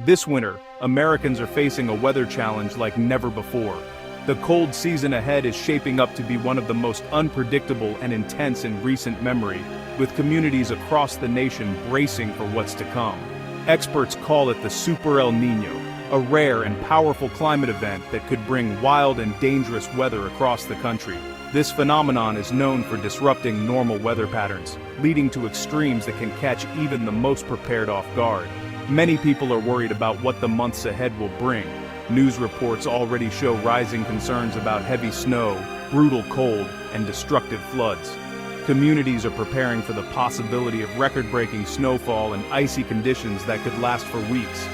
This winter, Americans are facing a weather challenge like never before. The cold season ahead is shaping up to be one of the most unpredictable and intense in recent memory, with communities across the nation bracing for what's to come. Experts call it the Super El Niño, a rare and powerful climate event that could bring wild and dangerous weather across the country. This phenomenon is known for disrupting normal weather patterns, leading to extremes that can catch even the most prepared off guard. Many people are worried about what the months ahead will bring. News reports already show rising concerns about heavy snow, brutal cold, and destructive floods. Communities are preparing for the possibility of record-breaking snowfall and icy conditions that could last for weeks.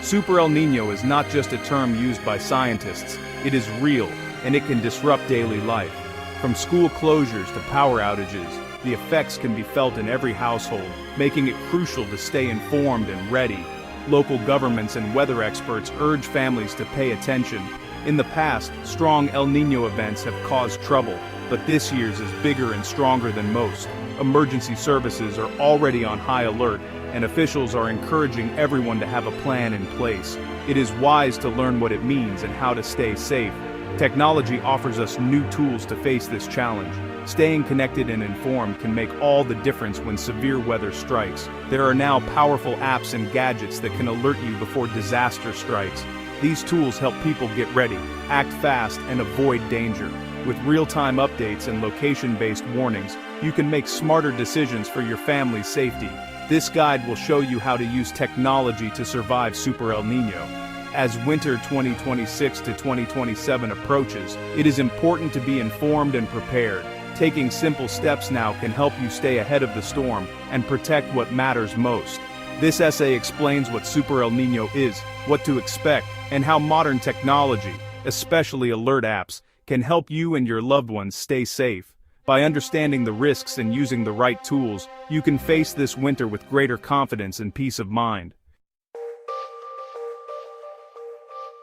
Super El Niño is not just a term used by scientists, it is real, and it can disrupt daily life. From school closures to power outages, the effects can be felt in every household, making it crucial to stay informed and ready. Local governments and weather experts urge families to pay attention. In the past, strong El Niño events have caused trouble, but this year's is bigger and stronger than most. Emergency services are already on high alert, and officials are encouraging everyone to have a plan in place. It is wise to learn what it means and how to stay safe. Technology offers us new tools to face this challenge. Staying connected and informed can make all the difference when severe weather strikes. There are now powerful apps and gadgets that can alert you before disaster strikes. These tools help people get ready, act fast, and avoid danger. With real-time updates and location-based warnings, you can make smarter decisions for your family's safety. This guide will show you how to use technology to survive Super El Niño. As winter 2026 to 2027 approaches, it is important to be informed and prepared. Taking simple steps now can help you stay ahead of the storm and protect what matters most. This essay explains what Super El Niño is, what to expect, and how modern technology, especially alert apps, can help you and your loved ones stay safe. By understanding the risks and using the right tools, you can face this winter with greater confidence and peace of mind.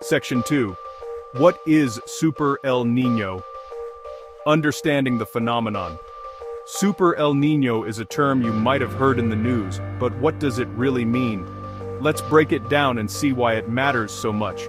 Section 2. What is Super El Niño? Understanding the phenomenon. Super El Niño is a term you might have heard in the news, but what does it really mean? Let's break it down and see why it matters so much.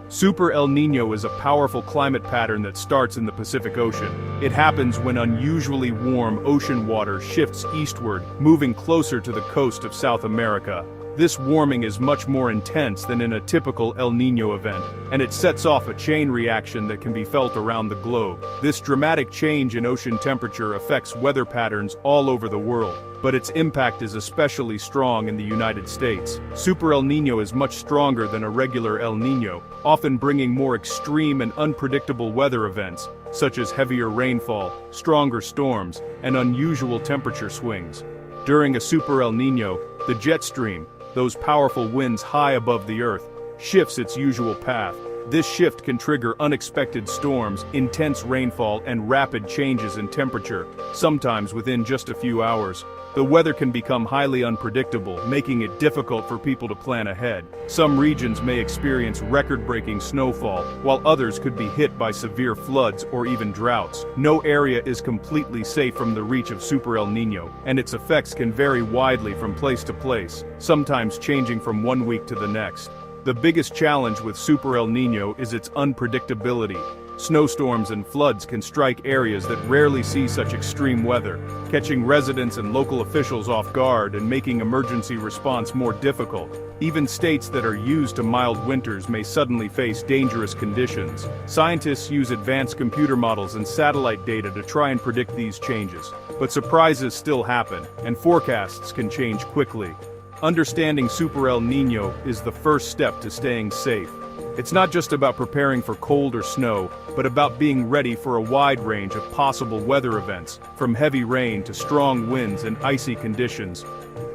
Super El Niño is a powerful climate pattern that starts in the Pacific Ocean. It happens when unusually warm ocean water shifts eastward, moving closer to the coast of South America. This warming is much more intense than in a typical El Niño event, and it sets off a chain reaction that can be felt around the globe. This dramatic change in ocean temperature affects weather patterns all over the world, but its impact is especially strong in the United States. Super El Niño is much stronger than a regular El Niño, often bringing more extreme and unpredictable weather events, such as heavier rainfall, stronger storms, and unusual temperature swings. During a Super El Niño, the jet stream, those powerful winds high above the Earth, shifts its usual path. This shift can trigger unexpected storms, intense rainfall, and rapid changes in temperature, sometimes within just a few hours. The weather can become highly unpredictable, making it difficult for people to plan ahead. Some regions may experience record-breaking snowfall, while others could be hit by severe floods or even droughts. No area is completely safe from the reach of Super El Niño, and its effects can vary widely from place to place, sometimes changing from one week to the next. The biggest challenge with Super El Niño is its unpredictability. Snowstorms and floods can strike areas that rarely see such extreme weather, catching residents and local officials off guard and making emergency response more difficult. Even states that are used to mild winters may suddenly face dangerous conditions. Scientists use advanced computer models and satellite data to try and predict these changes, but surprises still happen, and forecasts can change quickly. Understanding Super El Niño is the first step to staying safe. It's not just about preparing for cold or snow, but about being ready for a wide range of possible weather events, from heavy rain to strong winds and icy conditions.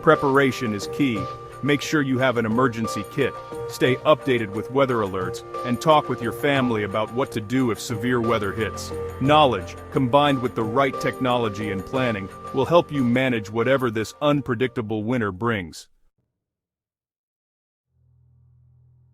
Preparation is key. Make sure you have an emergency kit, stay updated with weather alerts, and talk with your family about what to do if severe weather hits. Knowledge, combined with the right technology and planning, will help you manage whatever this unpredictable winter brings.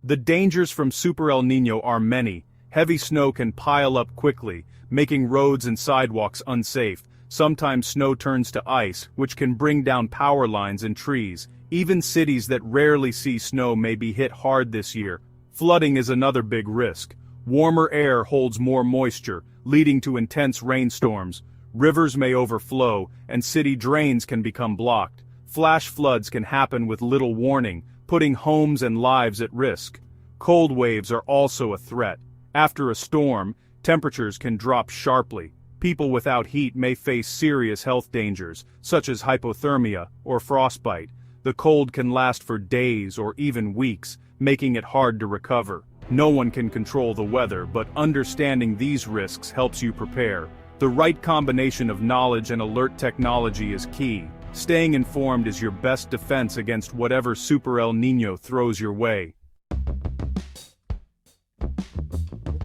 The dangers from Super El Niño are many. Heavy snow can pile up quickly, making roads and sidewalks unsafe. Sometimes snow turns to ice, which can bring down power lines and trees. Even cities that rarely see snow may be hit hard this year. Flooding is another big risk. Warmer air holds more moisture, leading to intense rainstorms. Rivers may overflow, and city drains can become blocked. Flash floods can happen with little warning, putting homes and lives at risk. Cold waves are also a threat. After a storm, temperatures can drop sharply. People without heat may face serious health dangers, such as hypothermia or frostbite. The cold can last for days or even weeks, making it hard to recover. No one can control the weather, but understanding these risks helps you prepare. The right combination of knowledge and alert technology is key. Staying informed is your best defense against whatever Super El Niño throws your way.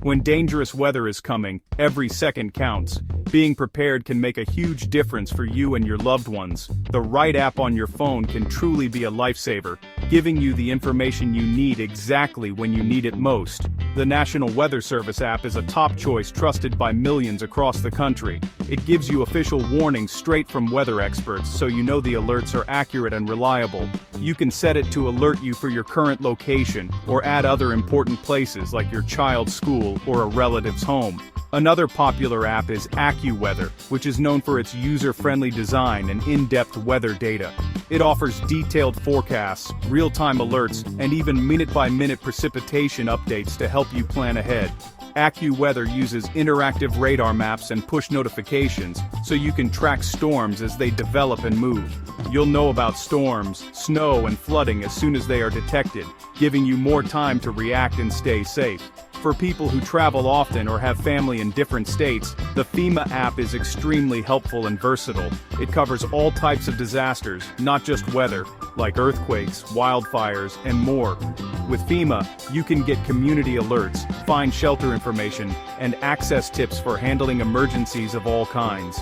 When dangerous weather is coming, every second counts. Being prepared can make a huge difference for you and your loved ones. The right app on your phone can truly be a lifesaver, giving you the information you need exactly when you need it most. The National Weather Service app is a top choice trusted by millions across the country. It gives you official warnings straight from weather experts, so you know the alerts are accurate and reliable. You can set it to alert you for your current location, or add other important places like your child's school or a relative's home. Another popular app is AccuWeather, which is known for its user-friendly design and in-depth weather data. It offers detailed forecasts, real-time alerts, and even minute-by-minute precipitation updates to help you plan ahead. AccuWeather uses interactive radar maps and push notifications, so you can track storms as they develop and move. You'll know about storms, snow, and flooding as soon as they are detected, giving you more time to react and stay safe. For people who travel often or have family in different states, the FEMA app is extremely helpful and versatile. It covers all types of disasters, not just weather, like earthquakes, wildfires, and more. With FEMA, you can get community alerts, find shelter information, and access tips for handling emergencies of all kinds.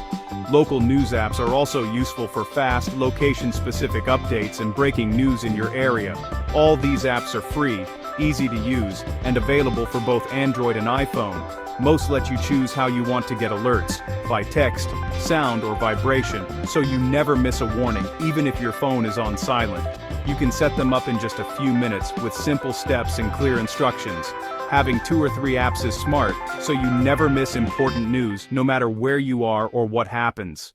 Local news apps are also useful for fast, location-specific updates and breaking news in your area. All these apps are free, easy to use, and available for both Android and iPhone. Most let you choose how you want to get alerts, by text, sound, or vibration, so you never miss a warning, even if your phone is on silent. You can set them up in just a few minutes with simple steps and clear instructions. Having 2 or 3 apps is smart, so you never miss important news, no matter where you are or what happens.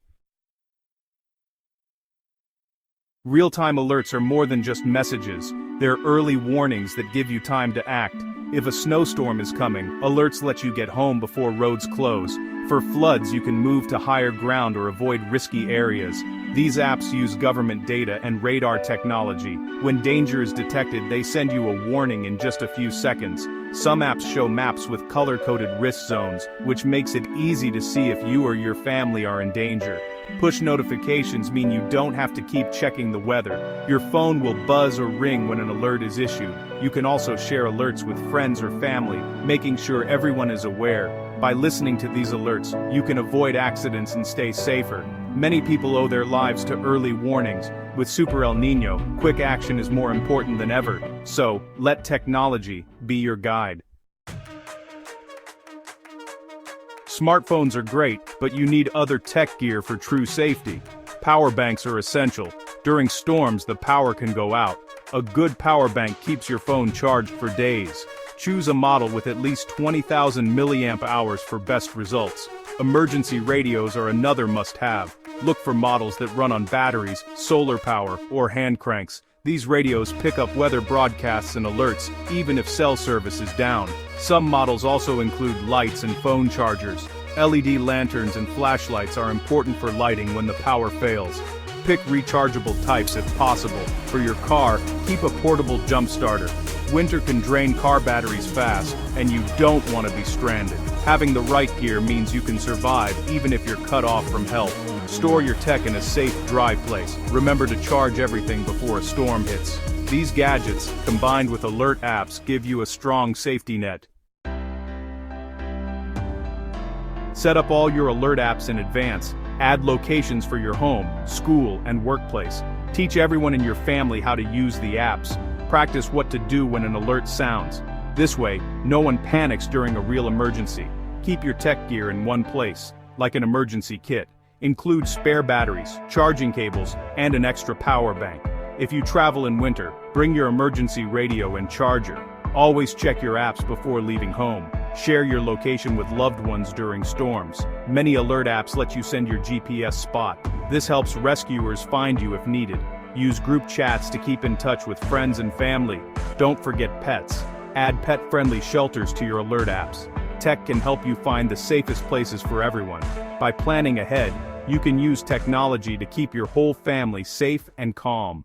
Real-time alerts are more than just messages. They're early warnings that give you time to act. If a snowstorm is coming, alerts let you get home before roads close. For floods, you can move to higher ground or avoid risky areas. These apps use government data and radar technology. When danger is detected, they send you a warning in just a few seconds. Some apps show maps with color-coded risk zones, which makes it easy to see if you or your family are in danger. Push notifications mean you don't have to keep checking the weather. Your phone will buzz or ring when an alert is issued. You can also share alerts with friends or family, making sure everyone is aware. By listening to these alerts, you can avoid accidents and stay safer. Many people owe their lives to early warnings. With Super El Niño, quick action is more important than ever. So, let technology be your guide. Smartphones are great, but you need other tech gear for true safety. Power banks are essential. During storms, the power can go out. A good power bank keeps your phone charged for days. Choose a model with at least 20,000 milliamp hours for best results. Emergency radios are another must-have. Look for models that run on batteries, solar power, or hand cranks. These radios pick up weather broadcasts and alerts, even if cell service is down. Some models also include lights and phone chargers. LED lanterns and flashlights are important for lighting when the power fails. Pick rechargeable types if possible. For your car, keep a portable jump starter. Winter can drain car batteries fast, and you don't want to be stranded. Having the right gear means you can survive even if you're cut off from help. Store your tech in a safe, dry place. Remember to charge everything before a storm hits. These gadgets, combined with alert apps, give you a strong safety net. Set up all your alert apps in advance. Add locations for your home, school, and workplace. Teach everyone in your family how to use the apps. Practice what to do when an alert sounds. This way, no one panics during a real emergency. Keep your tech gear in one place, like an emergency kit. Include spare batteries, charging cables, and an extra power bank. If you travel in winter, bring your emergency radio and charger. Always check your apps before leaving home. Share your location with loved ones during storms. Many alert apps let you send your GPS spot. This helps rescuers find you if needed. Use group chats to keep in touch with friends and family. Don't forget pets. Add pet-friendly shelters to your alert apps. Tech can help you find the safest places for everyone. By planning ahead, you can use technology to keep your whole family safe and calm.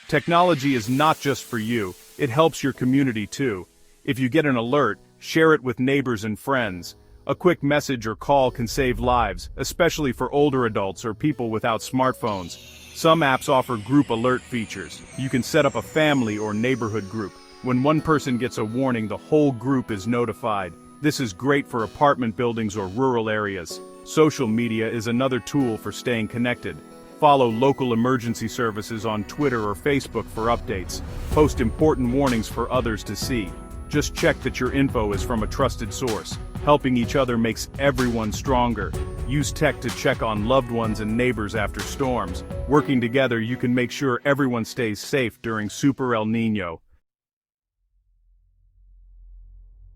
Technology is not just for you, it helps your community too. If you get an alert, share it with neighbors and friends. A quick message or call can save lives, especially for older adults or people without smartphones. Some apps offer group alert features. You can set up a family or neighborhood group. When one person gets a warning, the whole group is notified. This is great for apartment buildings or rural areas. Social media is another tool for staying connected. Follow local emergency services on Twitter or Facebook for updates. Post important warnings for others to see. Just check that your info is from a trusted source. Helping each other makes everyone stronger. Use tech to check on loved ones and neighbors after storms. Working together, you can make sure everyone stays safe during Super El Niño.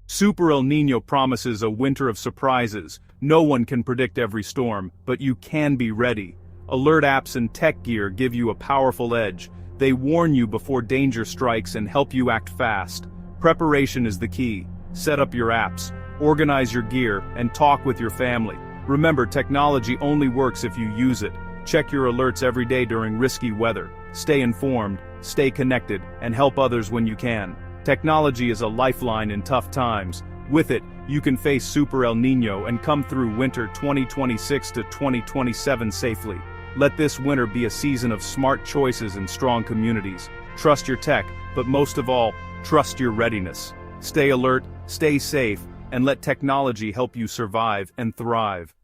Super El Niño promises a winter of surprises. No one can predict every storm, but you can be ready. Alert apps and tech gear give you a powerful edge. They warn you before danger strikes and help you act fast. Preparation is the key. Set up your apps, organize your gear, and talk with your family. Remember, technology only works if you use it. Check your alerts every day during risky weather. Stay informed, stay connected, and help others when you can. Technology is a lifeline in tough times. With it, you can face Super El Niño and come through winter 2026 to 2027 safely. Let this winter be a season of smart choices and strong communities. Trust your tech, but most of all, trust your readiness. Stay alert, stay safe, and let technology help you survive and thrive.